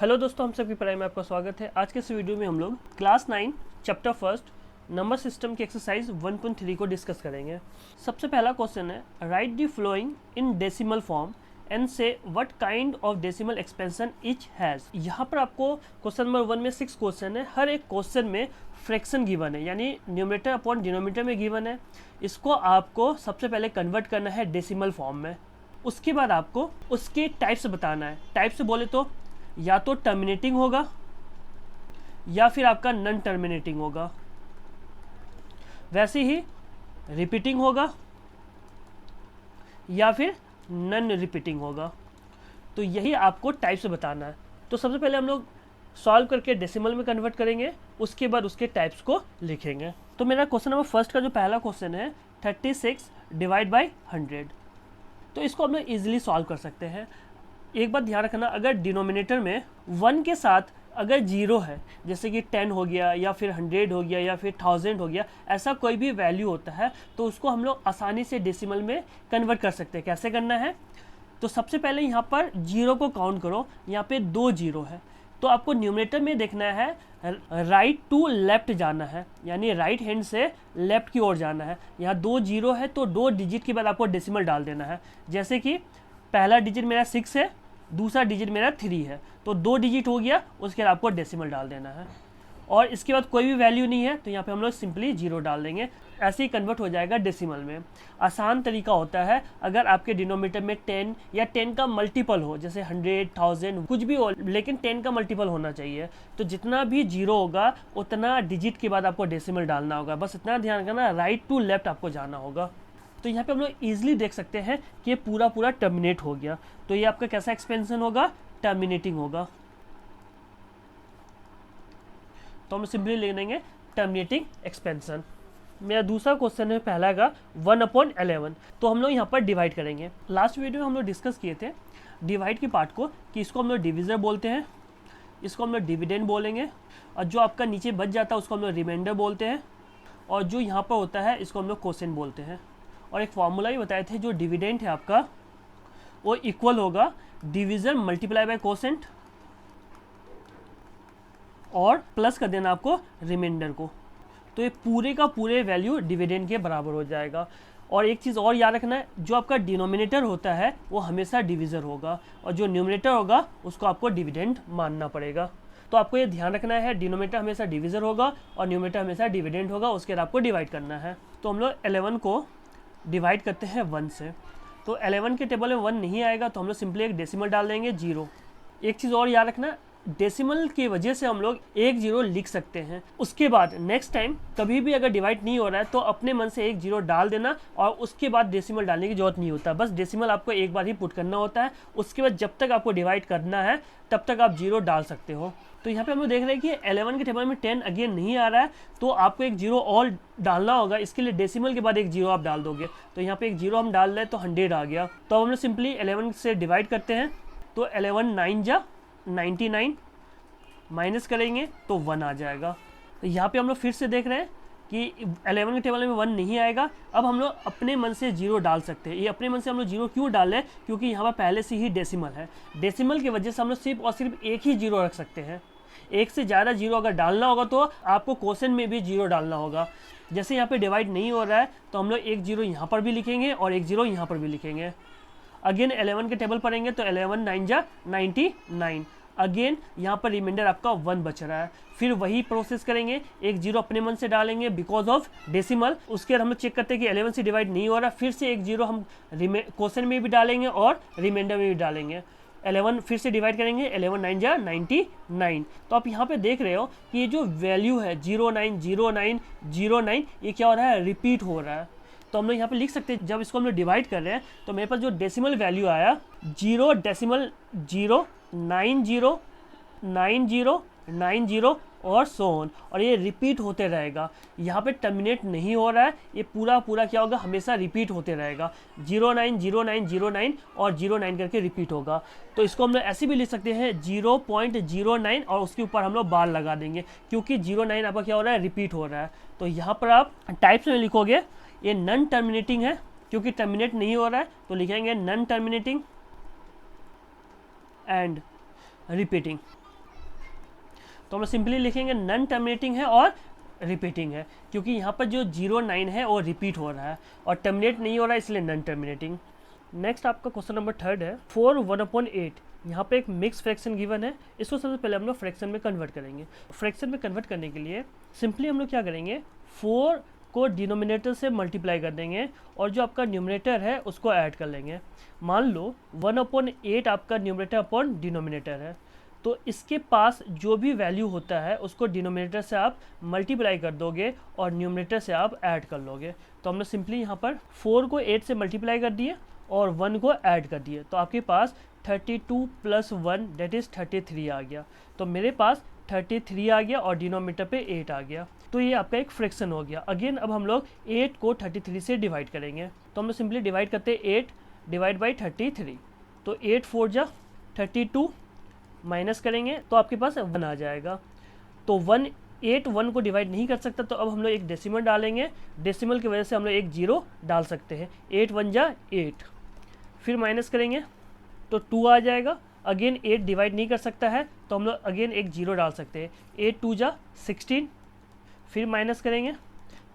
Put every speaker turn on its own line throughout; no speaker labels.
Hello दोस्तों, हम सबकी पढ़ाई में आपका स्वागत है। आज के इस वीडियो में हम लोग class 9 chapter first number system की एक्सरसाइज 1.3 को डिस्कस करेंगे। सबसे पहला क्वेश्चन है, write the following in decimal form and say what kind of decimal expansion each has. यहाँ पर आपको क्वेश्चन नंबर 1 में 6 क्वेश्चन है। हर एक क्वेश्चन में फ्रैक्शन गिवन है, यानी न्यूमरेटर अपॉन डिनोमिनेटर में गिवन है। इसको आपको सबसे पहले कन्वर्ट करना है डेसिमल फॉर्म में। उसके बाद आपको उसके टाइप्स बताना है। टाइप्स बोले तो या तो टर्मिनेटिंग होगा या फिर आपका नॉन टर्मिनेटिंग होगा, वैसे ही रिपीटिंग होगा या फिर नॉन रिपीटिंग होगा। तो यही आपको टाइप्स बताना है। तो सबसे पहले हम लोग सॉल्व करके डेसिमल में कन्वर्ट करेंगे, उसके बाद उसके टाइप्स को लिखेंगे। तो मेरा क्वेश्चन नंबर फर्स्ट का जो पहला क्वेश्चन है 36 डिवाइड बाई 100, तो इसको हम लोग ईजिली सॉल्व कर सकते हैं। एक बात ध्यान रखना, अगर डिनोमिनेटर में 1 के साथ अगर 0 है, जैसे कि 10 हो गया या फिर 100 हो गया या फिर 1000 हो गया, ऐसा कोई भी वैल्यू होता है तो उसको हम लोग आसानी से डेसिमल में कन्वर्ट कर सकते हैं। कैसे करना है, तो सबसे पहले यहाँ पर 0 को काउंट करो। यहाँ पे 2 0 है, तो आपको न्यूमरेटर में देखना है राइट टू लेफ्ट जाना है, यानी राइट हैंड से लेफ्ट की ओर जाना है। यहाँ 2 0 है तो 2 डिजिट के बाद आपको डेसिमल डाल देना है। जैसे कि पहला डिजिट मेरा 6 है, दूसरा डिजिट मेरा 3 है, तो 2 डिजिट हो गया, उसके बाद आपको डेसिमल डाल देना है। और इसके बाद कोई भी वैल्यू नहीं है तो यहाँ पे हम लोग सिंपली 0 डाल देंगे। ऐसे ही कन्वर्ट हो जाएगा डेसिमल में। आसान तरीका होता है, अगर आपके डिनोमिनेटर में 10 या 10 का मल्टीपल हो, जैसे 100 1000 कुछ भी हो, लेकिन 10 का मल्टीपल होना चाहिए। तो जितना भी 0 होगा उतना डिजिट के बाद आपको डेसिमल डालना होगा। बस इतना ध्यान रखना, राइट टू लेफ्ट आपको जाना होगा। तो यहाँ पे हम लोग ईजिली देख सकते हैं कि ये पूरा टर्मिनेट हो गया। तो ये आपका कैसा एक्सपेंशन होगा, टर्मिनेटिंग होगा। तो हम सिंपली ले लेंगे टर्मिनेटिंग एक्सपेंशन। मेरा दूसरा क्वेश्चन है पहला का 1/11, तो हम लोग यहाँ पर डिवाइड करेंगे। लास्ट वीडियो में हम लोग डिस्कस किए थे डिवाइड के पार्ट को, कि इसको हम लोग डिविजर बोलते हैं, इसको हम लोग डिविडेंड बोलेंगे, और जो आपका नीचे बच जाता है उसको हम लोग रिमाइंडर बोलते हैं, और जो यहाँ पर होता है इसको हम लोग क्वोशिएंट बोलते हैं। और एक फार्मूला भी बताए थे, जो डिविडेंड है आपका वो इक्वल होगा डिविजन मल्टीप्लाई बाय क्वोशिएंट और प्लस कर देना आपको रिमाइंडर को। तो ये पूरे का पूरे वैल्यू डिविडेंड के बराबर हो जाएगा। और एक चीज़ और याद रखना है, जो आपका डिनोमिनेटर होता है वो हमेशा डिविजर होगा, और जो न्यूमरेटर होगा उसको आपको डिविडेंड मानना पड़ेगा। तो आपको ये ध्यान रखना है, डिनोमिनेटर हमेशा डिविजर होगा और न्यूमरेटर हमेशा डिविडेंड होगा, उसके बाद आपको डिवाइड करना है। तो हम लोग 11 को डिवाइड करते हैं 1 से। तो 11 के टेबल में 1 नहीं आएगा तो हम लोग सिंपली एक डेसिमल डाल देंगे 0। एक चीज़ और याद रखना, डेसिमल की वजह से हम लोग 1 0 लिख सकते हैं। उसके बाद नेक्स्ट टाइम कभी भी अगर डिवाइड नहीं हो रहा है तो अपने मन से 1 0 डाल देना, और उसके बाद डेसिमल डालने की जरूरत नहीं होता। बस डेसिमल आपको एक बार ही पुट करना होता है, उसके बाद जब तक आपको डिवाइड करना है तब तक आप 0 डाल सकते हो। तो यहाँ पे हम लोग देख रहे हैं कि 11 के टेबल में 10 अगेन नहीं आ रहा है, तो आपको एक 0 और डालना होगा। इसके लिए डेसिमल के बाद एक 0 आप डाल दोगे। तो यहाँ पे एक 0 हम डाल रहे हैं तो 100 आ गया। तो हम लोग सिंपली 11 से डिवाइड करते हैं, तो 11 9 जा 99, माइनस करेंगे तो 1 आ जाएगा। तो यहाँ पे हम लोग फिर से देख रहे हैं कि 11 के टेबल में 1 नहीं आएगा। अब हम लोग अपने मन से 0 डाल सकते हैं। ये अपने मन से हम लोग 0 क्यों डाल रहे हैं, क्योंकि यहाँ पर पहले से ही डेसिमल है। डेसिमल की वजह से हम लोग सिर्फ और सिर्फ एक ही 0 रख सकते हैं। एक से ज़्यादा 0 अगर डालना होगा तो आपको क्वोशिएंट में भी 0 डालना होगा। जैसे यहाँ पे डिवाइड नहीं हो रहा है तो हम लोग एक 0 यहाँ पर भी लिखेंगे और एक 0 यहाँ पर भी लिखेंगे। अगेन 11 के टेबल पढ़ेंगे तो 11 9 जा 99, अगेन यहाँ पर रिमाइंडर आपका 1 बच रहा है। फिर वही प्रोसेस करेंगे, एक 0 अपने मन से डालेंगे बिकॉज ऑफ डेसिमल। उसके बाद हम लोग चेक करते हैं कि 11 से डिवाइड नहीं हो रहा, फिर से एक 0 हम क्वोशिएंट में भी डालेंगे और रिमाइंडर में भी डालेंगे। 11 फिर से डिवाइड करेंगे, 11 9 जा 99। तो आप यहाँ पे देख रहे हो कि ये जो वैल्यू है 09 09 09, ये क्या हो रहा है, रिपीट हो रहा है। तो हम लोग यहाँ पे लिख सकते हैं, जब इसको हम लोग डिवाइड कर रहे हैं तो मेरे पास जो डेसिमल वैल्यू आया 0.0 90 90 90 और सो ऑन, और ये रिपीट होते रहेगा। यहाँ पे टर्मिनेट नहीं हो रहा है, ये पूरा क्या होगा, हमेशा रिपीट होते रहेगा। 09 09 09 और 09 करके रिपीट होगा। तो इसको हम लोग ऐसे भी लिख सकते हैं 0.09 और उसके ऊपर हम लोग बार लगा देंगे, क्योंकि 09 आपका क्या हो रहा है, रिपीट हो रहा है। तो यहाँ पर आप टाइप्स में लिखोगे, ये नॉन टर्मिनेटिंग है क्योंकि टर्मिनेट नहीं हो रहा है, तो लिखेंगे नॉन टर्मिनेटिंग एंड रिपीटिंग। तो हम लोग सिंपली लिखेंगे नॉन टर्मिनेटिंग है और रिपीटिंग है, क्योंकि यहाँ पर जो 09 है वो रिपीट हो रहा है और टर्मिनेट नहीं हो रहा है, इसलिए नॉन टर्मिनेटिंग। नेक्स्ट आपका क्वेश्चन नंबर 3 है 4 1/8। यहाँ पे एक मिक्स फ्रैक्शन गिवन है, इसको सबसे पहले हम लोग फ्रैक्शन में कन्वर्ट करेंगे। फ्रैक्शन में कन्वर्ट करने के लिए सिंपली हम लोग क्या करेंगे, 4 को डिनोमिनेटर से मल्टीप्लाई कर देंगे और जो आपका न्यूमरेटर है उसको ऐड कर लेंगे। मान लो 1/8 आपका न्यूमरेटर अपॉन डिनोमिनेटर है, तो इसके पास जो भी वैल्यू होता है उसको डिनोमिनेटर से आप मल्टीप्लाई कर दोगे और न्यूमरेटर से आप ऐड कर लोगे। तो हमने सिंपली यहाँ पर 4 को 8 से मल्टीप्लाई कर दिए और 1 को ऐड कर दिए, तो आपके पास 32 + 1 दैट इज़ 33 आ गया। तो मेरे पास 33 आ गया और डिनोमिनेटर पे 8 आ गया। तो ये आपका एक फ्रैक्शन हो गया। अगेन अब हम लोग 8 को 33 से डिवाइड करेंगे, तो हम लोग सिंपली डिवाइड करते हैं 8 डिवाइड बाई 33। तो 8 4 जा 32, माइनस करेंगे तो आपके पास 1 आ जाएगा। तो 1 को डिवाइड नहीं कर सकता, तो अब हम लोग एक डेसिमल डालेंगे। डेसिमल की वजह से हम लोग एक 0 डाल सकते हैं। 8 1 जा 8, फिर माइनस करेंगे तो 2 आ जाएगा। अगेन 8 डिवाइड नहीं कर सकता है, तो हम लोग अगेन एक 0 डाल सकते हैं। 8 2 जा 16, फिर माइनस करेंगे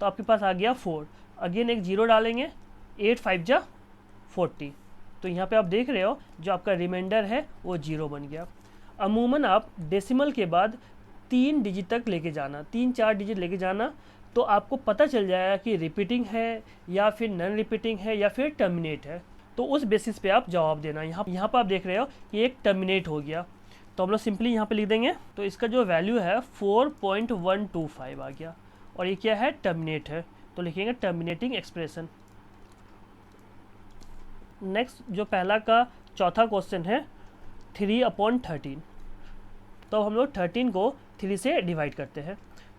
तो आपके पास आ गया 4। अगेन एक 0 डालेंगे, 8 5 जा 40। तो यहाँ पे आप देख रहे हो जो आपका रिमाइंडर है वो 0 बन गया। अमूमन आप डेसिमल के बाद 3 डिजिट तक लेके जाना, 3-4 डिजिट लेके जाना, तो आपको पता चल जाएगा कि रिपीटिंग है या फिर नॉन रिपीटिंग है या फिर टर्मिनेट है। तो उस बेसिस पे आप जवाब देना। यहाँ पर आप देख रहे हो कि एक टर्मिनेट हो गया, तो हम लोग सिंपली यहाँ पे लिख देंगे। तो इसका जो वैल्यू है 4.125 आ गया और ये क्या है, टर्मिनेट है, तो लिखेंगे टर्मिनेटिंग एक्सप्रेशन। नेक्स्ट जो पहला का चौथा क्वेश्चन है 3/13। तो हम लोग 13 को 3 से डिवाइड करते हैं,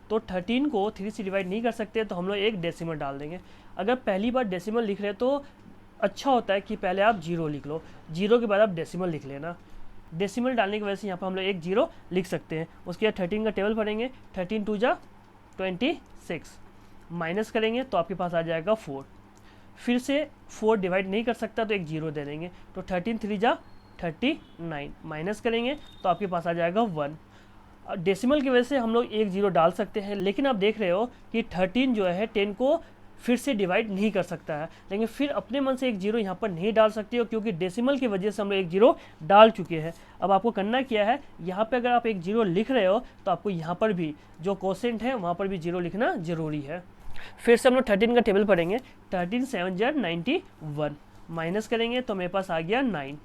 तो 13 को 3 से डिवाइड नहीं कर सकते, तो हम लोग एक डेसिमल डाल देंगे। अगर पहली बार डेसिमल लिख रहे हैं तो अच्छा होता है कि पहले आप 0 लिख लो, 0 के बाद आप डेसिमल लिख लेना। डेसिमल डालने की वजह से यहाँ पर हम लोग एक 0 लिख सकते हैं। उसके बाद 13 का टेबल पढ़ेंगे, 13 2 जा 26, माइनस करेंगे तो आपके पास आ जाएगा 4। फिर से 4 डिवाइड नहीं कर सकता तो एक 0 दे देंगे, तो 13 3 जा 39, माइनस करेंगे तो आपके पास आ जाएगा 1। डेसिमल की वजह से हम लोग एक 0 डाल सकते हैं, लेकिन आप देख रहे हो कि 13 जो है 10 को फिर से डिवाइड नहीं कर सकता है, लेकिन फिर अपने मन से एक 0 यहाँ पर नहीं डाल सकते हो, क्योंकि डेसिमल की वजह से हम लोग एक 0 डाल चुके हैं। अब आपको करना क्या है, यहाँ पे अगर आप एक 0 लिख रहे हो तो आपको यहाँ पर भी जो कोसेंट है वहाँ पर भी 0 लिखना ज़रूरी है। फिर से हम लोग 13 का टेबल पढ़ेंगे, 13 7 जा 91, माइनस करेंगे तो मेरे पास आ गया 9।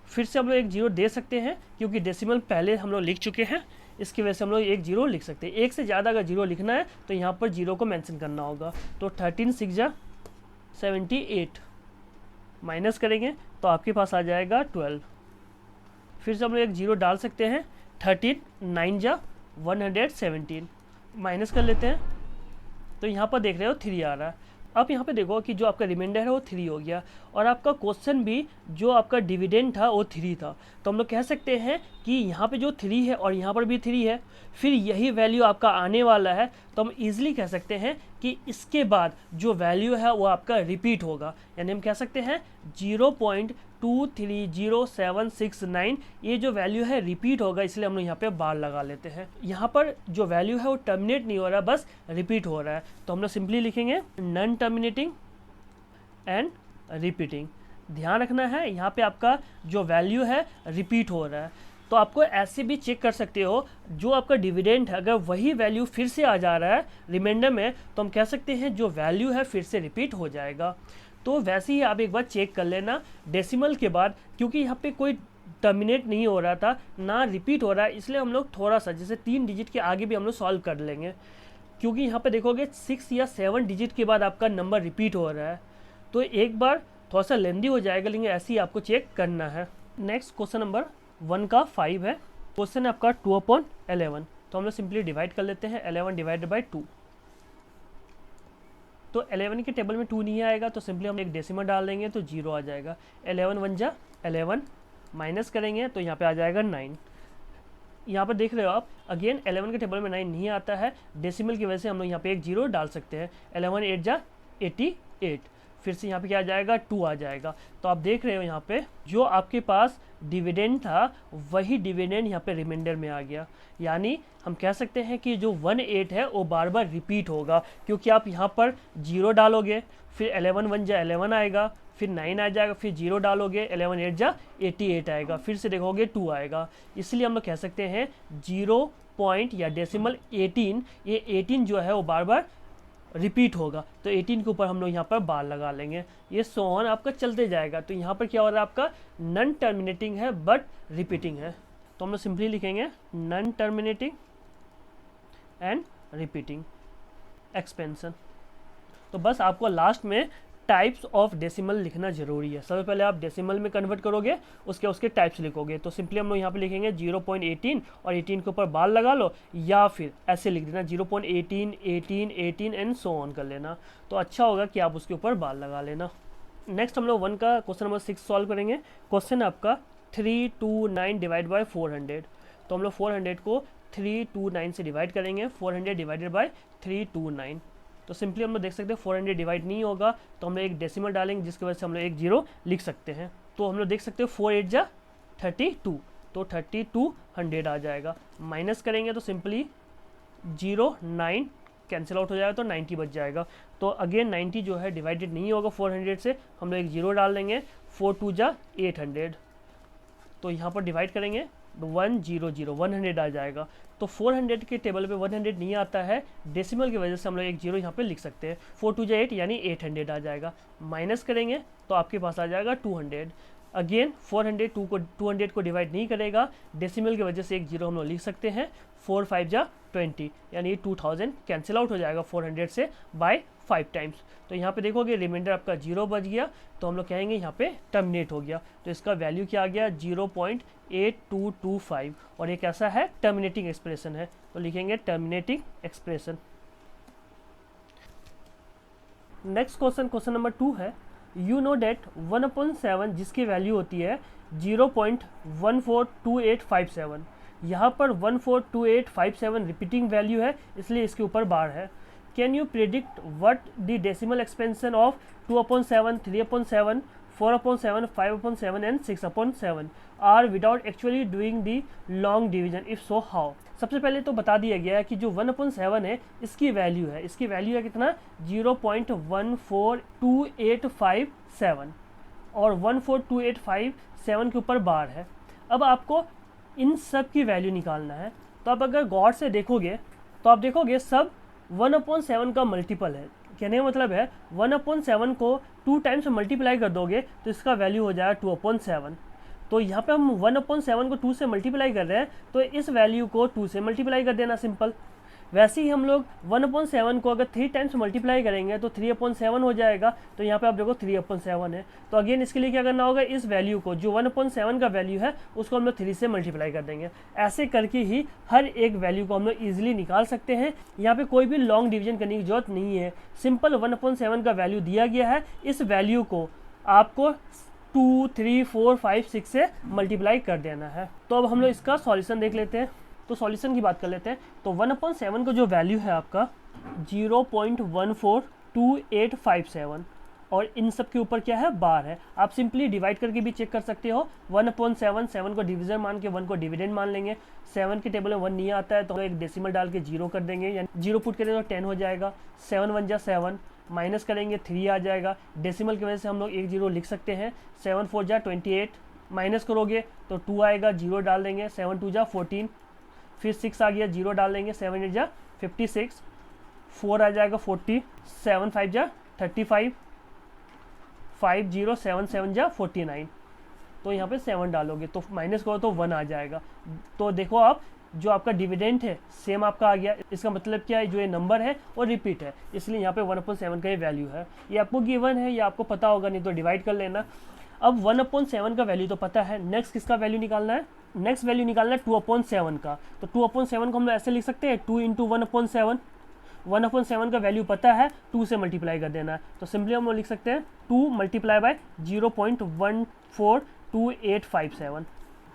फिर से हम लोग एक 0 दे सकते हैं, क्योंकि डेसिमल पहले हम लोग लिख चुके हैं, इसकी वजह से हम लोग एक 0 लिख सकते हैं। एक से ज़्यादा अगर 0 लिखना है तो यहाँ पर 0 को मेंशन करना होगा। तो 13 6 जा 78, माइनस करेंगे तो आपके पास आ जाएगा 12। फिर से हम लोग एक 0 डाल सकते हैं, 13 9 जा 117, माइनस कर लेते हैं तो यहाँ पर देख रहे हो 3 आ रहा है। अब यहाँ पे देखो कि जो आपका रिमाइंडर है वो 3 हो गया और आपका क्वेश्चन भी जो आपका डिविडेंड था वो 3 था, तो हम लोग कह सकते हैं कि यहाँ पे जो 3 है और यहाँ पर भी 3 है, फिर यही वैल्यू आपका आने वाला है, तो हम इजीली कह सकते हैं कि इसके बाद जो वैल्यू है वो आपका रिपीट होगा। यानी हम कह सकते हैं 0.230769 ये जो वैल्यू है रिपीट होगा, इसलिए हम लोग यहाँ पे बार लगा लेते हैं। यहाँ पर जो वैल्यू है वो टर्मिनेट नहीं हो रहा, बस रिपीट हो रहा है, तो हम लोग सिंपली लिखेंगे नॉन टर्मिनेटिंग एंड रिपीटिंग। ध्यान रखना है यहाँ पे आपका जो वैल्यू है रिपीट हो रहा है, तो आपको ऐसे भी चेक कर सकते हो, जो आपका डिविडेंड है अगर वही वैल्यू फिर से आ जा रहा है रिमाइंडर में, तो हम कह सकते हैं जो वैल्यू है फिर से रिपीट हो जाएगा। तो वैसे ही आप एक बार चेक कर लेना डेसिमल के बाद, क्योंकि यहाँ पे कोई टर्मिनेट नहीं हो रहा था ना रिपीट हो रहा है, इसलिए हम लोग थोड़ा सा जैसे 3 डिजिट के आगे भी हम लोग सॉल्व कर लेंगे, क्योंकि यहाँ पे देखोगे 6 या 7 डिजिट के बाद आपका नंबर रिपीट हो रहा है, तो एक बार थोड़ा सा लेंदी हो जाएगा, लेकिन ऐसे ही आपको चेक करना है। नेक्स्ट क्वेश्चन नंबर 1 का 5 है। क्वेश्चन है आपका 2/11, तो हम लोग सिंपली डिवाइड कर लेते हैं 11 डिवाइडेड बाई 2। तो 11 के टेबल में 2 नहीं आएगा, तो सिंपली हम एक डेसिमल डाल देंगे तो 0 आ जाएगा। 11 1 जा 11, माइनस करेंगे तो यहाँ पे आ जाएगा 9। यहाँ पर देख रहे हो आप अगेन 11 के टेबल में 9 नहीं आता है, डेसिमल की वजह से हम लोग यहाँ पे एक 0 डाल सकते हैं। 11 8 जा 88, फिर से यहाँ पे क्या आ जाएगा 2 आ जाएगा। तो आप देख रहे हो यहाँ पे जो आपके पास डिविडेंड था वही डिविडेंड यहाँ पे रिमाइंडर में आ गया। यानी हम कह सकते हैं कि जो 1/8 है वो बार बार रिपीट होगा, क्योंकि आप यहाँ पर 0 डालोगे, फिर 11 1 जा 11 आएगा, फिर 9 आ जाएगा, फिर 0 डालोगे, 11 8 जा 88 आएगा, फिर से देखोगे 2 आएगा। इसलिए हम लोग कह सकते हैं 0 पॉइंट या डेसिमल 18, ये 18 जो है वो बार बार रिपीट होगा। तो 18 के ऊपर हम लोग यहाँ पर बार लगा लेंगे। ये सो ऑन आपका चलते जाएगा। तो यहाँ पर क्या हो रहा है, आपका नॉन टर्मिनेटिंग है बट रिपीटिंग है। तो हम लोग सिंपली लिखेंगे non terminating and repeating expansion. तो बस आपको लास्ट में टाइप्स ऑफ डेसिमल लिखना जरूरी है। सबसे पहले आप डेसिमल में कन्वर्ट करोगे, उसके टाइप्स लिखोगे। तो सिंपली हम लोग यहाँ पे लिखेंगे 0.18 और 18 के ऊपर बार लगा लो, या फिर ऐसे लिख देना 0.18 18 18 एंड सो ऑन कर लेना। तो अच्छा होगा कि आप उसके ऊपर बार लगा लेना। नेक्स्ट हम लोग 1 का क्वेश्चन नंबर 6 सॉल्व करेंगे। क्वेश्चन है आपका 329 डिवाइड बाई 400। तो हम लोग 400 को 329 से डिवाइड करेंगे। 400 डिवाइडेड बाई 329। तो सिंपली हम लोग देख सकते हैं 400 डिवाइड नहीं होगा, तो हम लोग एक डेसिमल डालेंगे, जिसकी वजह से हम लोग एक 0 लिख सकते हैं। तो हम लोग देख सकते हैं 4 8 जा 32, तो 3200 आ जाएगा। माइनस करेंगे तो सिंपली 0 9 कैंसिल आउट हो जाएगा, तो 90 बच जाएगा। तो अगेन 90 जो है डिवाइडेड नहीं होगा 400 से, हम लोग एक 0 डाल देंगे। 4 2 जा 800, तो यहाँ पर डिवाइड करेंगे 100 100 आ जाएगा। तो 400 के टेबल पे 100 नहीं आता है, डेसिमल की वजह से हम लोग एक 0 यहाँ पे लिख सकते हैं। 4 2 जा 8 यानी 800 आ जाएगा। माइनस करेंगे तो आपके पास आ जाएगा 200। अगेन 200 को डिवाइड नहीं करेगा, डेसिमल की वजह से एक 0 हम लोग लिख सकते हैं। 4 5 जा 20 यानी 2000 कैंसिल आउट हो जाएगा 400 से बाय 5 टाइम्स। तो यहाँ पे देखोगे रिमाइंडर आपका 0 बच गया, तो हम लोग कहेंगे यहाँ पे टर्मिनेट हो गया। तो इसका वैल्यू क्या आ गया 0.8225, और ये कैसा है, टर्मिनेटिंग एक्सप्रेशन है। तो लिखेंगे terminating expression. Next question number 2 है, यू नो डेट 1/7 जिसकी वैल्यू होती है 0.142857। यहाँ पर 142857 रिपीटिंग वैल्यू है, इसलिए इसके ऊपर बार है। Can you predict what the decimal expansion of 2/7 3/7 4/7 5/7 and 6/7 are without actually doing the long division, if so how. सबसे पहले तो बता दिया गया है कि जो 1/7 है इसकी वैल्यू है, कितना 0.142857 और 14287 के ऊपर बार है। अब आपको इन सब की वैल्यू निकालना है। तो आप अगर गौर से देखोगे तो आप देखोगे सब 1/7 का मल्टीपल है। कहने का मतलब है 1/7 को 2 टाइम्स मल्टीप्लाई कर दोगे तो इसका वैल्यू हो जाएगा 2/7। तो यहाँ पे हम 1/7 को 2 से मल्टीप्लाई कर रहे हैं, तो इस वैल्यू को 2 से मल्टीप्लाई कर देना सिंपल। वैसे ही हम लोग 1/7 को अगर 3 टाइम्स मल्टीप्लाई करेंगे तो 3/7 हो जाएगा। तो यहाँ पे आप देखो 3/7 है। तो अगेन इसके लिए क्या करना होगा, इस वैल्यू को जो 1/7 का वैल्यू है उसको हम लोग 3 से मल्टीप्लाई कर देंगे। ऐसे करके ही हर एक वैल्यू को हम लोग ईजिली निकाल सकते हैं। यहाँ पे कोई भी लॉन्ग डिवीजन करने की जरूरत नहीं है। सिंपल 1/7 का वैल्यू दिया गया है, इस वैल्यू को आपको 2 3 4 5 6 से मल्टीप्लाई कर देना है। तो अब हम लोग इसका सॉल्यूशन देख लेते हैं। तो सॉल्यूशन की बात कर लेते हैं। तो 1/7 का जो वैल्यू है आपका 0.142857 और इन सब के ऊपर क्या है, बार है। आप सिंपली डिवाइड करके भी चेक कर सकते हो। 1/7 7 को डिविजन मान के 1 को डिविडेंड मान लेंगे। 7 के टेबल में 1 नहीं आता है तो एक डेसिमल डाल के 0 कर देंगे, यानी 0 पुट करेंगे तो 10 हो जाएगा। 7 1 जा 7, माइनस करेंगे 3 आ जाएगा। डेसिमल की वजह से हम लोग एक 0 लिख सकते हैं। 7 4 जा 28, माइनस करोगे तो 2 आएगा, 0 डाल देंगे। 7 2 जा 14, फिर 6 आ गया, 0 डाल देंगे। 7 8 जा 56, 4 आ जाएगा 40, 7 5 जा 35, 5 0 7 7 जा 49। तो यहाँ पे 7 डालोगे तो माइनस करो तो 1 आ जाएगा। तो देखो आप जो आपका डिविडेंड है सेम आपका आ गया। इसका मतलब क्या है, जो ये नंबर है वो रिपीट है, इसलिए यहाँ पे 1/7 का ये वैल्यू है। ये आपको गिवन है, ये आपको पता होगा, नहीं तो डिवाइड कर लेना। अब 1/7 का वैल्यू तो पता है, नेक्स्ट किसका वैल्यू निकालना है, नेक्स्ट वैल्यू निकालना है 2/7 का। तो 2/7 को हम लोग ऐसे लिख सकते हैं 2 × 1/7। 1/7 का वैल्यू पता है, 2 से मल्टीप्लाई कर देना है। तो सिंपली हम लोग लिख सकते हैं 2 मल्टीप्लाई बाय 0.142857।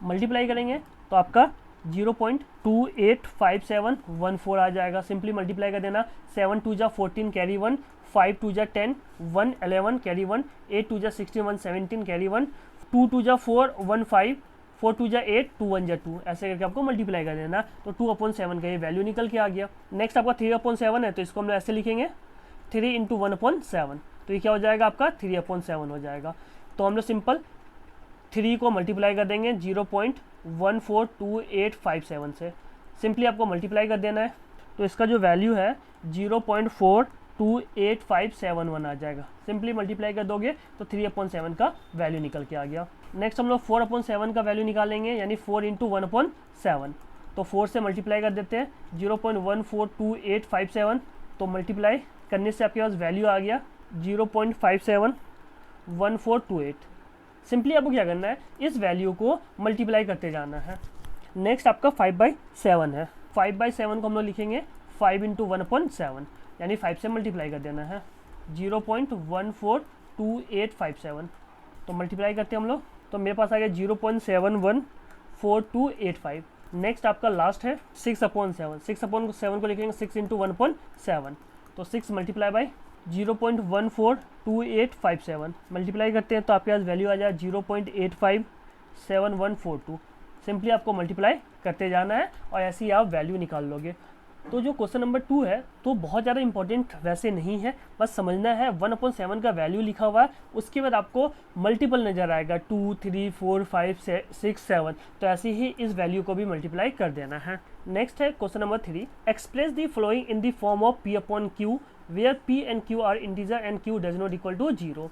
मल्टीप्लाई करेंगे तो आपका 0.285714 आ जाएगा। सिंपली मल्टीप्लाई कर देना, 7 2 जा 14 कैरी 1, 5 2 जा 10 1 11 कैरी 1, 8 2 जा 16 1 17 कैरी 1, 2 2 जा 4 1 5, 4 2 जा 8 2 1 जा 2, ऐसे करके आपको मल्टीप्लाई कर देना। तो 2/7 का ये वैल्यू निकल के आ गया। नेक्स्ट आपका 3/7 है, तो इसको हम लोग ऐसे लिखेंगे 3 इंटू 1/7, तो ये क्या हो जाएगा आपका 3/7 हो जाएगा। तो हम लोग सिंपल 3 को मल्टीप्लाई कर देंगे 0.142857 से, सिंपली आपको मल्टीप्लाई कर देना है। तो इसका जो वैल्यू है 0.428571 आ जाएगा। सिंपली मल्टीप्लाई कर दोगे तो 3/7 का वैल्यू निकल के आ गया। नेक्स्ट हम लोग 4/7 का वैल्यू निकालेंगे, यानी 4 इंटू 1/7। तो 4 से मल्टीप्लाई कर देते हैं 0.142857, तो मल्टीप्लाई करने से आपके पास वैल्यू आ गया 0.571428। सिंपली आपको क्या करना है, इस वैल्यू को मल्टीप्लाई करते जाना है। नेक्स्ट आपका 5/7 है। 5/7 को हम लोग लिखेंगे 5 इंटू 1/7, यानी 5 से मल्टीप्लाई कर देना है 0.142857। तो मल्टीप्लाई करते हैं हम लोग, तो मेरे पास आ गया 0.714285। नेक्स्ट आपका लास्ट है 6/7। 6/7 को लिखेंगे 6 इंटू 1/7, तो 6 मल्टीप्लाई बाई 0.142857 मल्टीप्लाई करते हैं, तो आपके पास वैल्यू आ जाए 0.857142। सिंपली आपको मल्टीप्लाई करते जाना है और ऐसे ही आप वैल्यू निकाल लोगे। तो जो क्वेश्चन नंबर 2 है तो बहुत ज़्यादा इंपॉर्टेंट वैसे नहीं है, बस समझना है 1/7 का वैल्यू लिखा हुआ है, उसके बाद आपको मल्टीपल नज़र आएगा 2 3 4 5 6 7, तो ऐसे ही इस वैल्यू को भी मल्टीप्लाई कर देना है। नेक्स्ट है question number 3, express the following in the form of P/Q where P and Q are integer and Q does not equal to 0।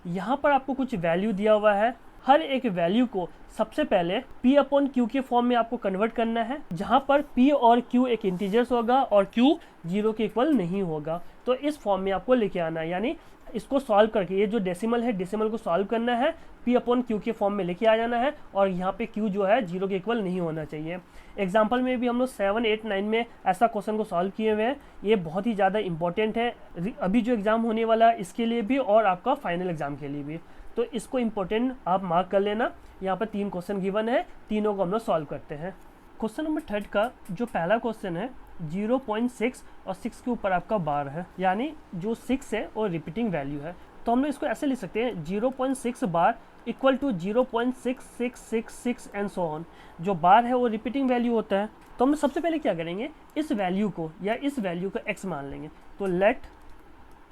यहाँ पर आपको कुछ वैल्यू दिया हुआ है, हर एक वैल्यू को सबसे पहले P/Q के फॉर्म में आपको कन्वर्ट करना है, जहाँ पर P और Q एक इंटीजर्स होगा और Q 0 के इक्वल नहीं होगा। तो इस फॉर्म में आपको लेके आना है, यानी इसको सॉल्व करके ये जो डेसिमल है, डेसिमल को सॉल्व करना है, P/Q के फॉर्म में लेके आ जाना है, और यहाँ पे Q जो है 0 के इक्वल नहीं होना चाहिए। एग्जाम्पल में भी हम लोग 7 8 9 में ऐसा क्वेश्चन को सॉल्व किए हुए हैं। ये बहुत ही ज़्यादा इंपॉर्टेंट है अभी जो एग्ज़ाम होने वाला है इसके लिए भी और आपका फाइनल एग्ज़ाम के लिए भी, तो इसको इम्पोर्टेंट आप मार्क कर लेना। यहाँ पर 3 क्वेश्चन गिवन है, तीनों को हम लोग सॉल्व करते हैं। क्वेश्चन नंबर 3 का जो पहला क्वेश्चन है 0.6 और 6 के ऊपर आपका बार है, यानी जो 6 है वो रिपीटिंग वैल्यू है। तो हम लोग इसको ऐसे लिख सकते हैं 0.6 bar equal to 0.6666 and so on. जो बार है वो रिपीटिंग वैल्यू होता है। तो हम सबसे पहले क्या करेंगे, इस वैल्यू को या इस वैल्यू को x मान लेंगे। तो let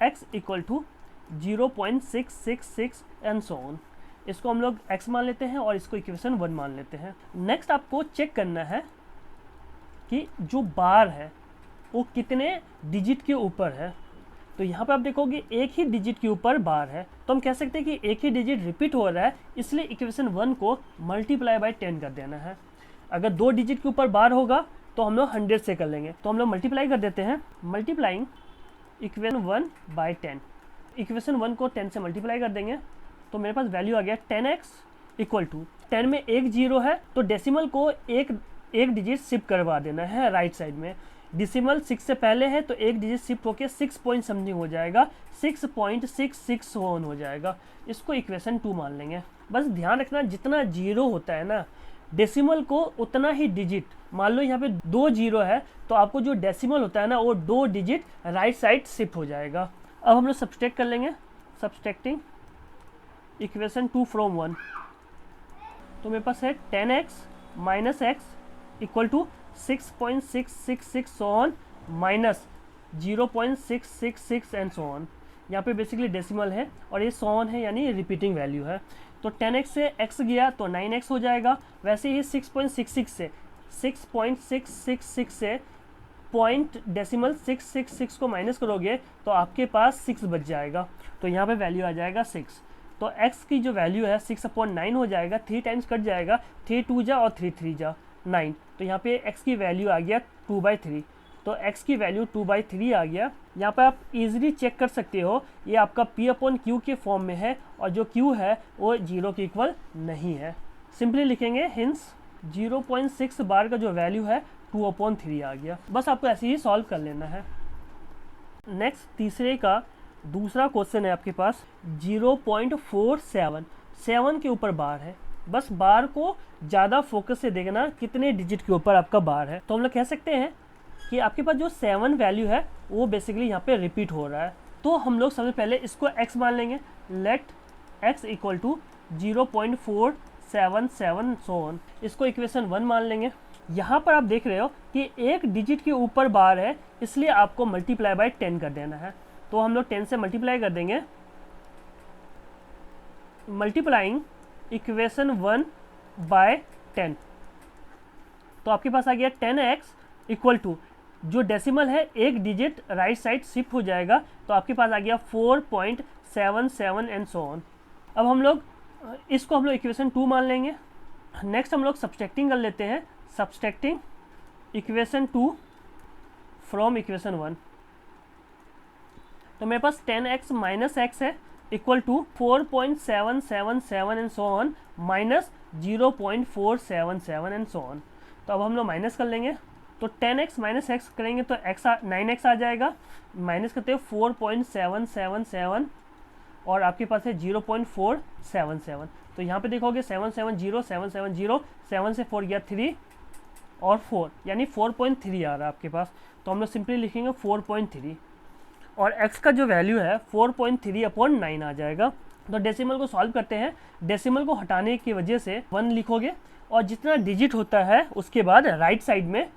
x equal to 0.666 and so on, इसको हम लोग x मान लेते हैं और इसको इक्वेशन 1 मान लेते हैं। नेक्स्ट आपको चेक करना है कि जो बार है वो कितने डिजिट के ऊपर है। तो यहाँ पे आप देखोगे एक ही डिजिट के ऊपर बार है, तो हम कह सकते हैं कि एक ही डिजिट रिपीट हो रहा है, इसलिए इक्वेशन 1 को मल्टीप्लाई बाय 10 कर देना है। अगर 2 डिजिट के ऊपर बार होगा तो हम लोग 100 से कर लेंगे, तो हम लोग मल्टीप्लाई कर देते हैं। मल्टीप्लाइंग इक्वेशन 1 बाय 10, इक्वेशन 1 को 10 से मल्टीप्लाई कर देंगे, तो मेरे पास वैल्यू आ गया 10x इक्वल टू 10 में एक जीरो है, तो डेसिमल को एक डिजिट शिफ्ट करवा देना है राइट साइड में। डेसिमल 6 से पहले है तो एक डिजिट शिफ्ट होकर 6 पॉइंट समथिंग हो जाएगा, 6.661 हो जाएगा। इसको इक्वेशन 2 मान लेंगे। बस ध्यान रखना जितना जीरो होता है ना डेसिमल को उतना ही डिजिट, मान लो यहाँ पे 2 जीरो है तो आपको जो डेसिमल होता है ना वो 2 डिजिट राइट साइड शिफ्ट हो जाएगा। अब हम लोग सब्सट्रैक्ट कर लेंगे, सब्सट्रैक्टिंग इक्वेशन 2 फ्रॉम 1, तो मेरे पास है 10x minus x equal to 6.666 so on minus 0.666 and so on. यहाँ पे बेसिकली डेसिमल है और ये सो ऑन है, यानी रिपीटिंग वैल्यू है। तो 10x से x गया तो 9x हो जाएगा। वैसे ही 6.66 से 6.666 से पॉइंट डेसिमल 666 को माइनस करोगे तो आपके पास 6 बच जाएगा, तो यहाँ पे वैल्यू आ जाएगा 6। तो x की जो वैल्यू है 6/9 हो जाएगा, 3 टाइम्स कट जाएगा, 3 2 जा और 3 3 जा 9, तो यहाँ पे x की वैल्यू आ गया 2/3। तो x की वैल्यू 2/3 आ गया। यहाँ पे आप इजीली चेक कर सकते हो ये आपका P/Q के फॉर्म में है और जो Q है वो 0 के इक्वल नहीं है। सिंपली लिखेंगे हिंस 0.6 बार का जो वैल्यू है 2/3 आ गया। बस आपको ऐसे ही सॉल्व कर लेना है। नेक्स्ट तीसरे का दूसरा क्वेश्चन है आपके पास 0.47, 7 के ऊपर बार है, बस बार को ज़्यादा फोकस से देखना कितने डिजिट के ऊपर आपका बार है। तो हम लोग कह सकते हैं कि आपके पास जो 7 वैल्यू है वो बेसिकली यहाँ पे रिपीट हो रहा है। तो हम लोग सबसे पहले इसको x मान लेंगे, let x equal to 0.477 so on. इसको इक्वेशन 1 मान लेंगे। यहाँ पर आप देख रहे हो कि एक डिजिट के ऊपर बार है, इसलिए आपको मल्टीप्लाई बाय 10 कर देना है। तो हम लोग 10 से मल्टीप्लाई कर देंगे, मल्टीप्लाइंग इक्वेशन 1 बाय 10। तो आपके पास आ गया 10x इक्वल टू, जो डेसिमल है एक डिजिट राइट साइड शिफ्ट हो जाएगा, तो आपके पास आ गया 4.77 एंड सो ऑन। अब हम लोग इसको इक्वेशन 2 मान लेंगे। नेक्स्ट हम लोग सब्सट्रैक्टिंग कर लेते हैं, सब्सट्रैक्टिंग इक्वेशन 2 फ्रॉम इक्वेशन 1। तो मेरे पास 10x माइनस एक्स है equal to 4.777 and so on minus 0.477 and so on. तो अब हम लोग माइनस कर लेंगे, तो 10x माइनस एक्स करेंगे तो 9x आ जाएगा, माइनस करते हो 4.777 और आपके पास है 0.477। तो यहाँ पे देखोगे 770 770, 7 से 4 गया 3 और 4 यानी 4.3 आ रहा है आपके पास। तो हम लोग सिंपली लिखेंगे 4.3 और x का जो वैल्यू है 4.3/9 आ जाएगा। तो डेसिमल को सॉल्व करते हैं, डेसिमल को हटाने की वजह से 1 लिखोगे और जितना डिजिट होता है उसके बाद राइट साइड में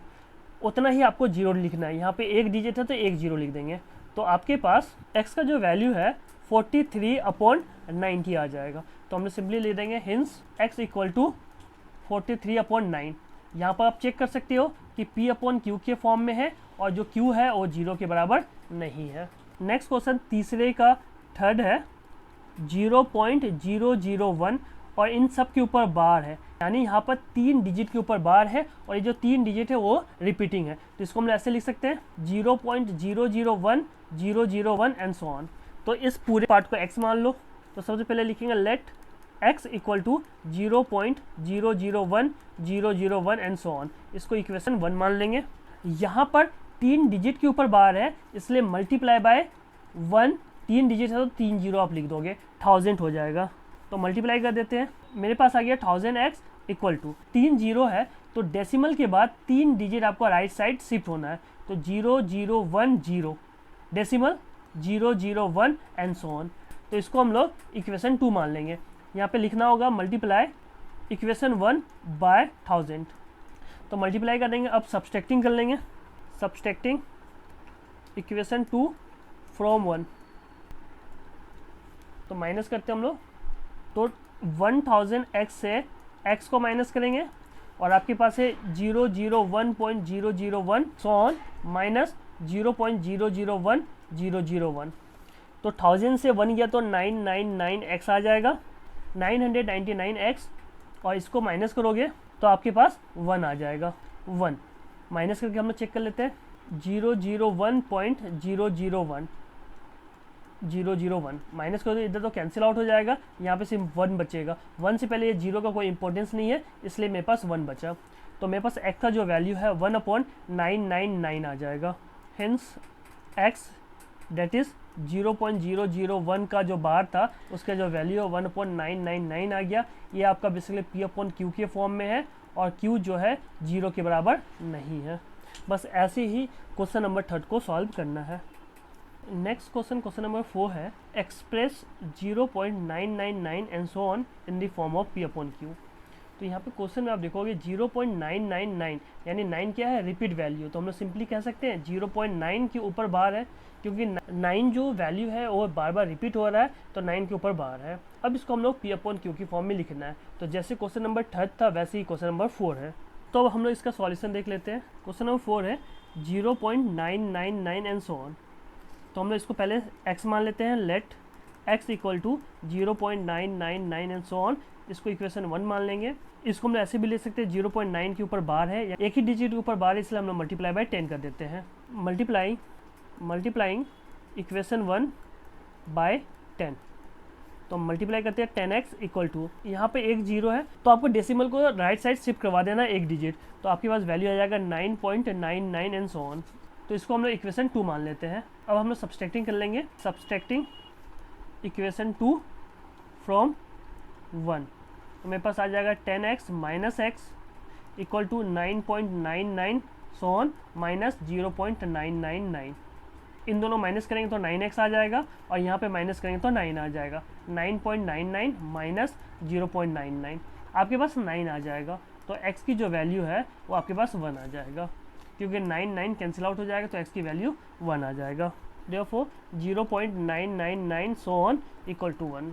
उतना ही आपको जीरो लिखना है। यहाँ पे एक डिजिट है तो एक जीरो लिख देंगे। तो आपके पास x का जो वैल्यू है 43/90 आ जाएगा। तो हम लोग सिंपली ले देंगे हिंस x इक्वल टू 43/9। यहाँ पर आप चेक कर सकते हो कि p/q के फॉर्म में है और जो q है वो 0 के बराबर नहीं है। नेक्स्ट क्वेश्चन तीसरे का थर्ड है 0.001 और इन सब के ऊपर बार है, यानी यहाँ पर 3 डिजिट के ऊपर बार है और ये जो 3 डिजिट है वो रिपीटिंग है। तो इसको हम ऐसे लिख सकते हैं 0.001 001 एंड सो ऑन। तो इस पूरे पार्ट को x मान लो। तो सबसे पहले लिखेंगे let x equal to 0.001 001 and so on. इसको इक्वेशन 1 मान लेंगे। यहाँ पर 3 डिजिट के ऊपर बार है, इसलिए मल्टीप्लाई बाय 1, 3 डिजिट है तो 3 जीरो आप लिख दोगे, 1000 हो जाएगा। तो मल्टीप्लाई कर देते हैं, मेरे पास आ गया 1000x इक्वल टू 3 जीरो है तो डेसिमल के बाद 3 डिजिट आपको राइट साइड शिफ्ट होना है। तो 0010 डेसिमल 001 एंड सो ऑन। तो इसको हम लोग इक्वेशन 2 मान लेंगे। यहाँ पे लिखना होगा मल्टीप्लाई इक्वेशन 1 बाय 1000। तो मल्टीप्लाई कर देंगे। अब सब्सट्रैक्टिंग कर लेंगे, सब्सट्रैक्टिंग इक्वेशन 2 फ्रॉम 1। तो माइनस करते हैं हम लोग, तो 1000x से x को माइनस करेंगे और आपके पास है 001.001 सो ऑन माइनस 0.001 001। तो 1000 से 1 गया तो 999x आ जाएगा, 999x और इसको माइनस करोगे तो आपके पास 1 आ जाएगा। 1 माइनस करके हम लोग चेक कर लेते हैं 001.001 001 माइनस करो तो इधर तो कैंसिल आउट हो जाएगा, यहाँ पे सिर्फ 1 बचेगा। 1 से पहले ये 0 का कोई इंपॉर्टेंस नहीं है, इसलिए मेरे पास 1 बचा। तो मेरे पास x का जो वैल्यू है 1/999 आ जाएगा। हेंस x डेट इज़ 0.001 का जो बार था उसका जो वैल्यू है 1/999 आ गया। ये आपका बेसिकली p/q के फॉर्म में है और q जो है 0 के बराबर नहीं है। बस ऐसे ही क्वेश्चन नंबर 3 को सॉल्व करना है। नेक्स्ट क्वेश्चन, क्वेश्चन नंबर 4 है express 0.999 and so on in the form of p/q। तो यहाँ पे क्वेश्चन में आप देखोगे 0.999 यानी 9 क्या है, रिपीट वैल्यू। तो हम लोग सिंपली कह सकते हैं 0.9 के ऊपर बार है, क्योंकि 9 जो वैल्यू है वो बार बार रिपीट हो रहा है, तो 9 के ऊपर बार है। अब इसको हम लोग p/q की फॉर्म में लिखना है। तो जैसे क्वेश्चन नंबर 3 था वैसे ही क्वेश्चन नंबर 4 है। तो अब हम लोग इसका सॉल्यूशन देख लेते हैं। क्वेश्चन नंबर 4 है 0.999 एंड सो ऑन। तो हम लोग इसको पहले x मान लेते हैं, let x equal to 0.999 and so on. इसको इक्वेशन 1 मान लेंगे। इसको हम लोग ऐसे भी ले सकते हैं 0.9 के ऊपर बार है, एक ही डिजिट के ऊपर बार है, इसलिए हम लोग मल्टीप्लाई बाय 10 कर देते हैं। Multiplying equation 1 by 10। तो हम मल्टीप्लाई करते हैं 10x इक्वल टू, यहाँ पे एक जीरो है तो आपको डेसिमल को राइट साइड शिफ्ट करवा देना एक डिजिट, तो आपके पास वैल्यू आ जाएगा 9.99 एंड सो ऑन। तो इसको हम लोग इक्वेशन 2 मान लेते हैं। अब हम लोग सब्सट्रैक्टिंग कर लेंगे, सब्सट्रैक्टिंग इक्वेशन 2 फ्रॉम 1। तो मेरे पास आ जाएगा 10x minus x equal to 9.99 so on minus 0.999। इन दोनों माइनस करेंगे तो 9x आ जाएगा और यहाँ पे माइनस करेंगे तो 9 आ जाएगा। 9.99 माइनस 0.99 आपके पास 9 आ जाएगा। तो x की जो वैल्यू है वो आपके पास 1 आ जाएगा, क्योंकि 9 कैंसिल आउट हो जाएगा तो x की वैल्यू 1 आ जाएगा। Therefore 0.999 so on equal to 1।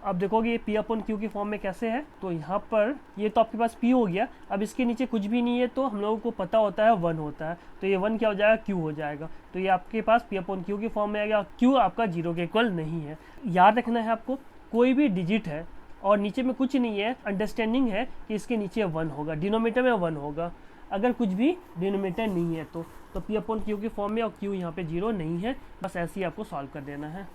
अब देखोगे ये P अपॉन Q की फॉर्म में कैसे है, तो यहाँ पर ये तो आपके पास P हो गया। अब इसके नीचे कुछ भी नहीं है तो हम लोगों को पता होता है 1 होता है, तो ये 1 क्या हो जाएगा, Q हो जाएगा। तो ये आपके पास P अपॉन Q की फॉर्म में आ गया। Q आपका 0 के इक्वल नहीं है। याद रखना है आपको, कोई भी डिजिट है और नीचे में कुछ नहीं है, अंडरस्टैंडिंग है कि इसके नीचे 1 होगा, डिनोमीटर में 1 होगा। अगर कुछ भी डिनोमीटर नहीं है तो P अपॉन Q की फॉर्म में, और Q यहाँ पे 0 नहीं है। बस ऐसे ही आपको सॉल्व कर देना है।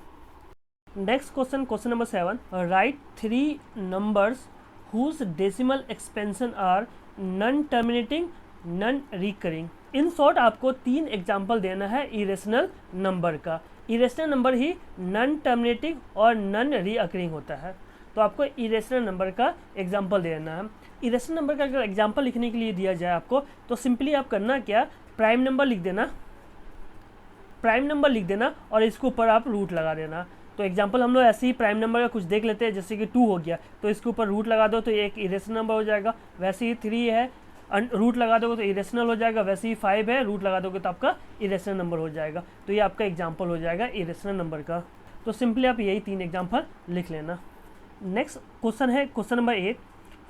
Next question, question number 7, write 3 numbers whose decimal expansion are non terminating non recurring. In short आपको 3 एग्जाम्पल देना है इरेशनल नंबर का। इरेशनल नंबर ही नॉन टर्मिनेटिंग और नॉन रीअकरिंग होता है। तो आपको इरेशनल नंबर का एग्जाम्पल देना है। इरेशनल नंबर का अगर एग्जाम्पल लिखने के लिए दिया जाए आपको, तो सिंपली आप करना क्या, प्राइम नंबर लिख देना, प्राइम नंबर लिख देना और इसके ऊपर आप रूट लगा देना। तो एग्जांपल हम लोग ऐसे ही प्राइम नंबर का कुछ देख लेते हैं, जैसे कि 2 हो गया तो इसके ऊपर रूट लगा दो तो ये एक इरेशनल नंबर हो जाएगा। वैसे ही 3 है, रूट लगा दोगे तो इरेशनल हो जाएगा। वैसे ही 5 है, रूट लगा दोगे तो आपका इरेशनल नंबर हो जाएगा। तो ये आपका एग्जाम्पल हो जाएगा इरेशनल नंबर का। तो सिंपली आप यही 3 एग्जाम्पल लिख लेना। नेक्स्ट क्वेश्चन है question number 8,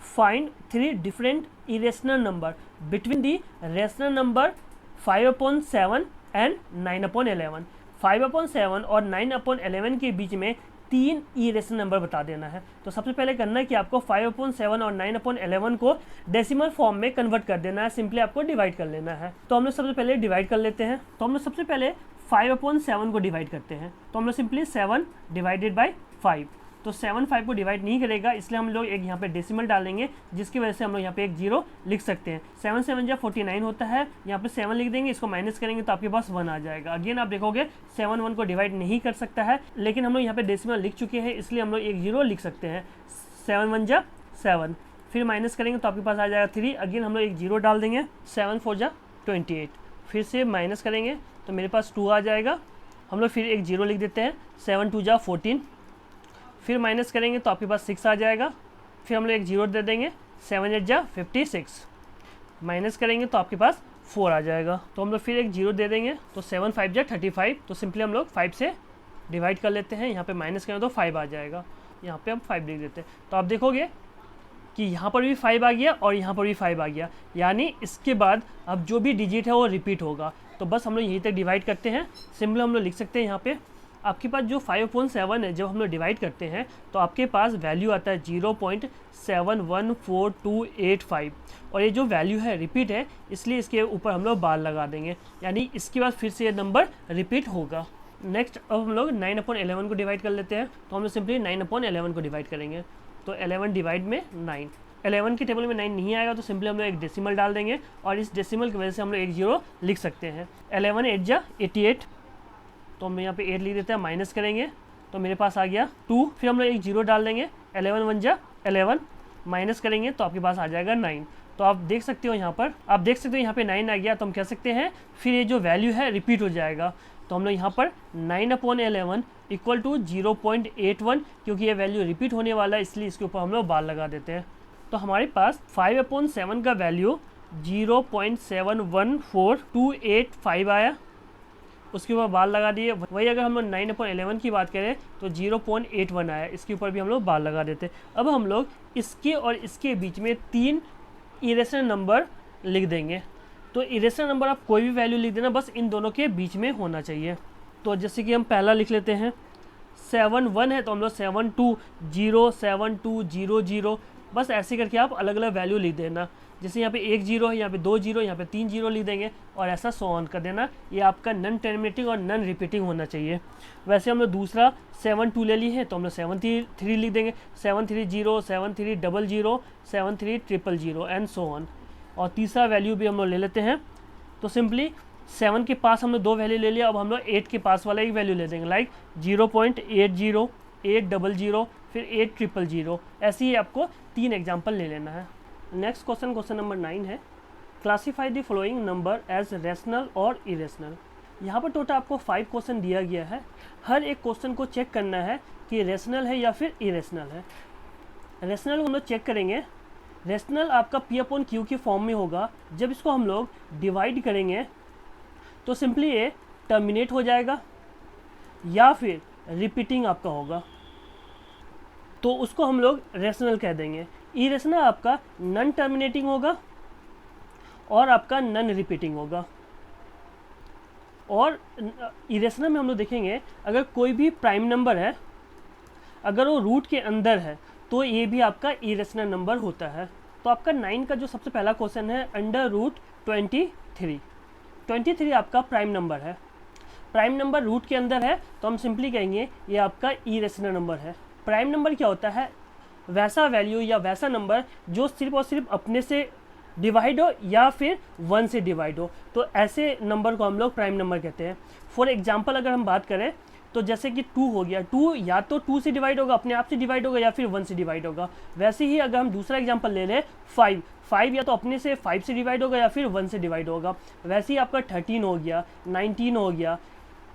find 3 different irrational number between the rational number 5/7 and 9/11। 5/7 और 9/11 के बीच में 3 इरेशनल नंबर बता देना है। तो सबसे पहले करना है कि आपको 5/7 और 9/11 को डेसिमल फॉर्म में कन्वर्ट कर देना है। सिंपली आपको डिवाइड कर लेना है। तो हम लोग सबसे पहले डिवाइड कर लेते हैं। तो हम लोग सबसे पहले 5/7 को डिवाइड करते हैं। तो हम लोग सिंपली 7 डिवाइडेड बाई 5। तो 7 5 को डिवाइड नहीं करेगा, इसलिए हम लोग एक यहाँ पे डेसिमल डालेंगे, जिसकी वजह से हम लोग यहाँ पे एक 0 लिख सकते हैं। 7 7 जा 49 होता है, यहाँ पे 7 लिख देंगे, इसको माइनस करेंगे तो आपके पास 1 आ जाएगा। अगेन आप देखोगे 7 1 को डिवाइड नहीं कर सकता है, लेकिन हम लोग यहाँ पे डेसिमल लिख चुके हैं, इसलिए हम लोग एक 0 लिख सकते हैं। 7 1 जा 7, फिर माइनस करेंगे तो आपके पास आ जाएगा 3। अगेन हम लोग एक 0 डाल देंगे। 7 4 जा 28, फिर से माइनस करेंगे तो मेरे पास 2 आ जाएगा। हम लोग फिर एक 0 लिख देते हैं। 7 2 जा 14, फिर माइनस करेंगे तो आपके पास 6 आ जाएगा। फिर हम लोग एक 0 दे देंगे। 7 8 जा 56, माइनस करेंगे तो आपके पास 4 आ जाएगा। तो हम लोग फिर एक 0 दे देंगे। तो 7 5 जा 35, तो सिंपली हम लोग 5 से डिवाइड कर लेते हैं। यहाँ पे माइनस करें तो 5 आ जाएगा, यहाँ पे हम 5 लिख देते हैं। तो आप देखोगे कि यहाँ पर भी 5 आ गया और यहाँ पर भी 5 आ गया, यानी इसके बाद अब जो भी डिजिट है वो रिपीट होगा। तो बस हम लोग यहीं तक डिवाइड करते हैं। सिंपली हम लोग लिख सकते हैं, यहाँ पे आपके पास जो 5/7 है, जब हम लोग डिवाइड करते हैं तो आपके पास वैल्यू आता है 0.714285, और ये जो वैल्यू है रिपीट है, इसलिए इसके ऊपर हम लोग बार लगा देंगे, यानी इसके बाद फिर से ये नंबर रिपीट होगा। नेक्स्ट अब हम लोग 9/11 को डिवाइड कर लेते हैं। तो हम लोग सिंपली 9/11 को डिवाइड करेंगे। तो 11 डिवाइड में 9, 11 की टेबल में 9 नहीं आएगा तो सिंपली हम लोग एक डेसिमल डाल देंगे, और इस डेसिमल की वजह से हम लोग एक 0 लिख सकते हैं। 11 8 जा 88, तो हम यहाँ पे 8 लिख देते हैं, माइनस करेंगे तो मेरे पास आ गया 2। फिर हम लोग एक 0 डाल देंगे। 11 1 जा 11, माइनस करेंगे तो आपके पास आ जाएगा 9। तो आप देख सकते हो यहाँ पर, आप देख सकते हो यहाँ पे 9 आ गया, तो हम कह सकते हैं फिर ये जो वैल्यू है रिपीट हो जाएगा। तो हम लोग यहाँ पर 9/11 इक्वल टू 0.81, क्योंकि ये वैल्यू रिपीट होने वाला है, इसलिए इसके ऊपर हम लोग बार लगा देते हैं। तो हमारे पास 5/7 का वैल्यू 0.714285 आया, उसके ऊपर बार लगा दिए। वही अगर हम लोग 9/11 की बात करें तो 0.81 आया, इसके ऊपर भी हम लोग बार लगा देते। अब हम लोग इसके और इसके बीच में 3 इरेशनल नंबर लिख देंगे। तो इरेशनल नंबर आप कोई भी वैल्यू लिख देना, बस इन दोनों के बीच में होना चाहिए। तो जैसे कि हम पहला लिख लेते हैं, 7 1 है तो हम लोग 7 2 0 7 2 0 0, बस ऐसे करके आप अलग अलग वैल्यू लिख देना। जैसे यहाँ पे 1 0 है, यहाँ पे 2 0, यहाँ पे 3 0 लिख देंगे, और ऐसा सो ऑन कर देना। ये आपका नॉन टर्मिनेटिंग और नॉन रिपीटिंग होना चाहिए। वैसे हम लोग दूसरा 7 2 ले ली है, तो हम लोग 7 3 लिख देंगे। 7 3 0 7 3 0 0 7 3 0 0 एंड सो ऑन। और तीसरा वैल्यू भी हम लोग ले लेते हैं। तो सिंपली 7 के पास हम लोग 2 वैल्यू ले लिया, अब हम लोग 8 के पास वाला एक वैल्यू ले देंगे, लाइक 0.80 8 0 0, फिर 8 0 0। ऐसे ही आपको 3 एग्जाम्पल ले लेना है। नेक्स्ट क्वेश्चन नंबर 9 है, classify the following number as rational और इरेशनल। यहाँ पर टोटल आपको 5 क्वेश्चन दिया गया है। हर एक क्वेश्चन को चेक करना है कि रेशनल है या फिर इरेशनल है। रेशनल हम लोग चेक करेंगे। रेशनल आपका P अपॉन Q की फॉर्म में होगा। जब इसको हम लोग डिवाइड करेंगे तो सिंपली ये टर्मिनेट हो जाएगा या फिर रिपीटिंग आपका होगा, तो उसको हम लोग रेशनल कह देंगे। इरेशनल आपका नॉन टर्मिनेटिंग होगा और आपका नॉन रिपीटिंग होगा। और इरेशनल में हम लोग देखेंगे अगर कोई भी प्राइम नंबर है, अगर वो रूट के अंदर है तो ये भी आपका इरेशनल नंबर होता है। तो आपका 9 का जो सबसे पहला क्वेश्चन है, अंडर रूट 23 आपका प्राइम नंबर है। प्राइम नंबर रूट के अंदर है तो हम सिंपली कहेंगे ये आपका इरेशनल नंबर है। प्राइम नंबर क्या होता है? वैसा वैल्यू या वैसा नंबर जो सिर्फ और सिर्फ अपने से डिवाइड हो या फिर 1 से डिवाइड हो, तो ऐसे नंबर को हम लोग प्राइम नंबर कहते हैं। फॉर एग्जांपल अगर हम बात करें तो जैसे कि 2 हो गया, 2 या तो 2 से डिवाइड होगा, अपने आप से डिवाइड होगा, या फिर 1 से डिवाइड होगा। वैसे ही अगर हम दूसरा एग्जांपल ले लें 5 या तो अपने से 5 से डिवाइड होगा या फिर 1 से डिवाइड होगा। वैसे ही आपका 13 हो गया, 19 हो गया,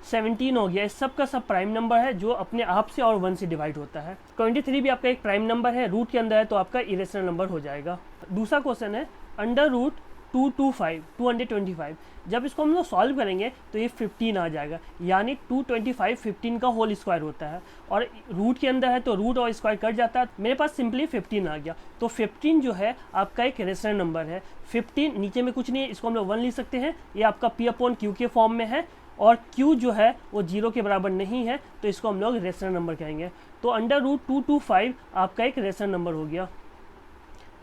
17 हो गया, इस सब का सब प्राइम नंबर है जो अपने आप से और 1 से डिवाइड होता है। 23 भी आपका एक प्राइम नंबर है, रूट के अंदर है, तो आपका इरेशनल नंबर हो जाएगा। दूसरा क्वेश्चन है अंडर रूट 225 जब इसको हम लोग सॉल्व करेंगे तो ये 15 आ जाएगा, यानी 225 15 का होल स्क्वायर होता है, और रूट के अंदर है तो रूट और स्क्वायर कट जाता है। मेरे पास सिंपली 15 आ गया, तो 15 जो है आपका एक रेशनल नंबर है। 15 नीचे में कुछ नहीं है, इसको हम लोग 1 लिख सकते हैं। ये आपका P अपॉन Q के फॉर्म में है, और Q जो है वो 0 के बराबर नहीं है, तो इसको हम लोग रेशनल नंबर कहेंगे। तो अंडर रूट 225 आपका एक रेशनल नंबर हो गया,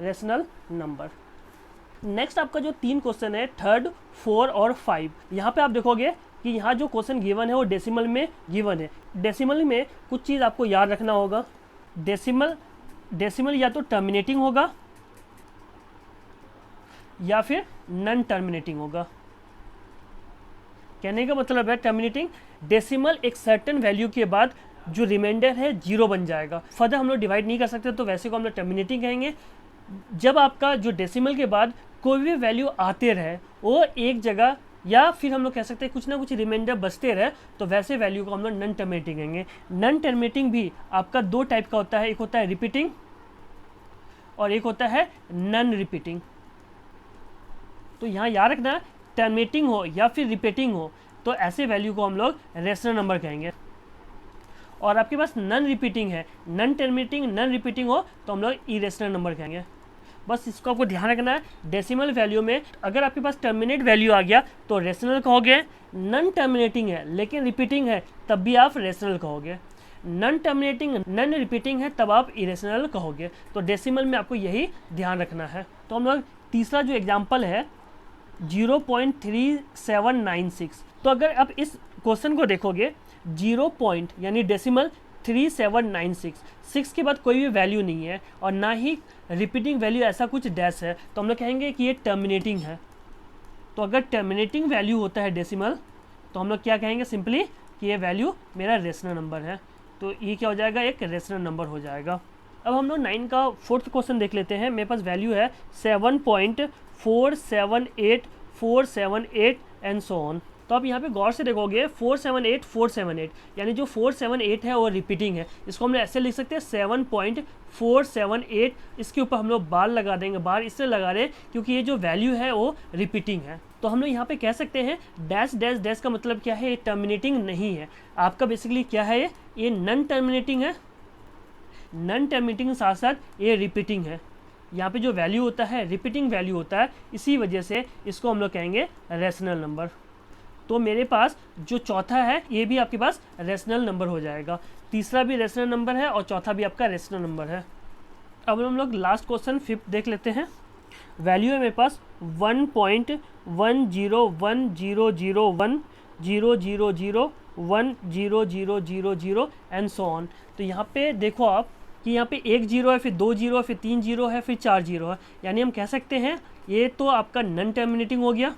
रेशनल नंबर। नेक्स्ट आपका जो 3 क्वेश्चन है, 3, 4 और 5, यहाँ पे आप देखोगे कि यहाँ जो क्वेश्चन गिवन है वो डेसिमल में गिवन है। डेसिमल में कुछ चीज़ आपको याद रखना होगा। डेसिमल या तो टर्मिनेटिंग होगा या फिर नॉन टर्मिनेटिंग होगा। कहने का मतलब है टर्मिनेटिंग, डेसिमल एक सर्टेन वैल्यू के बाद जो रिमाइंडर है 0 बन जाएगा। फर्दर हम लोग डिवाइड नहीं कर सकते, तो वैसे को हम लोग टर्मिनेटिंग कहेंगे। जब आपका जो डेसिमल के बाद कोई भी वैल्यू आते रहे, वो एक जगह, या फिर हम लोग कह सकते हैं कुछ ना कुछ रिमाइंडर बचते रहे, तो वैसे वैल्यू को हम लोग नॉन टर्मिनेटिंग कहेंगे। नॉन टर्मिनेटिंग भी आपका 2 टाइप का होता है, एक होता है रिपीटिंग और एक होता है नॉन रिपीटिंग। तो यहाँ याद रखना, टर्मिनेटिंग हो या फिर रिपीटिंग हो तो ऐसे वैल्यू को हम लोग रेशनल नंबर कहेंगे। और आपके पास नॉन रिपीटिंग है, नॉन टर्मिनेटिंग नॉन रिपीटिंग हो तो हम लोग इरेशनल नंबर कहेंगे। बस इसको आपको ध्यान रखना है। डेसिमल वैल्यू में अगर आपके पास टर्मिनेट वैल्यू आ गया तो रेशनल कहोगे, नॉन टर्मिनेटिंग है लेकिन रिपीटिंग है तब भी आप रेशनल कहोगे, नॉन टर्मिनेटिंग नॉन रिपीटिंग है तब आप इरेशनल कहोगे। तो डेसिमल में आपको यही ध्यान रखना है। तो हम लोग तीसरा जो एग्जाम्पल है 0.3796, तो अगर आप इस क्वेश्चन को देखोगे 0 यानी डेसिमल 3796, 6 के बाद कोई भी वैल्यू नहीं है और ना ही रिपीटिंग वैल्यू ऐसा कुछ डैश है, तो हम लोग कहेंगे कि ये टर्मिनेटिंग है। तो अगर टर्मिनेटिंग वैल्यू होता है डेसिमल, तो हम लोग क्या कहेंगे सिंपली कि ये वैल्यू मेरा रेशनल नंबर है। तो ये क्या हो जाएगा, एक रेशनल नंबर हो जाएगा। अब हम लोग 9 का 4th क्वेश्चन देख लेते हैं। मेरे पास वैल्यू है 7.478478 एंड सो ऑन। तो आप यहाँ पे गौर से देखोगे 478 यानी जो 478 है वो रिपीटिंग है। इसको हम लोग ऐसे लिख सकते हैं 7.478, इसके ऊपर हम लोग बार लगा देंगे। बार इसलिए लगा रहे हैं क्योंकि ये जो वैल्यू है वो रिपीटिंग है। तो हम लोग यहाँ पे कह सकते हैं डैश डैश डैश का मतलब क्या है, ये टर्मिनेटिंग नहीं है। आपका बेसिकली क्या है, ये नॉन टर्मिनेटिंग है, नॉन टर्मिनेटिंग साथ साथ ये रिपीटिंग है। यहाँ पे जो वैल्यू होता है रिपीटिंग वैल्यू होता है, इसी वजह से इसको हम लोग कहेंगे रेशनल नंबर। तो मेरे पास जो चौथा है ये भी आपके पास रेशनल नंबर हो जाएगा। तीसरा भी रेशनल नंबर है और चौथा भी आपका रेशनल नंबर है। अब हम लोग लास्ट क्वेश्चन 5th देख लेते हैं। वैल्यू है मेरे पास 1.10100100010000 एंड सो ऑन। तो यहाँ पे देखो आप कि यहाँ पे 1 0 है, फिर 2 0 है, फिर 3 0 है, फिर 4 0 है, यानी हम कह सकते हैं ये तो आपका नॉन टर्मिनेटिंग हो गया।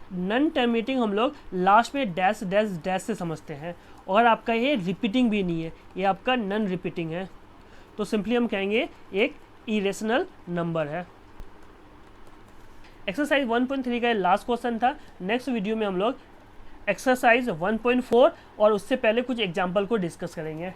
नॉन टर्मिनेटिंग हम लोग लास्ट में डैश डैश डैश से समझते हैं, और आपका ये रिपीटिंग भी नहीं है, ये आपका नॉन रिपीटिंग है। तो सिंपली हम कहेंगे एक इरेशनल नंबर है। एक्सरसाइज 1.3 का लास्ट क्वेश्चन था। नेक्स्ट वीडियो में हम लोग एक्सरसाइज 1.4 और उससे पहले कुछ एग्जाम्पल को डिस्कस करेंगे।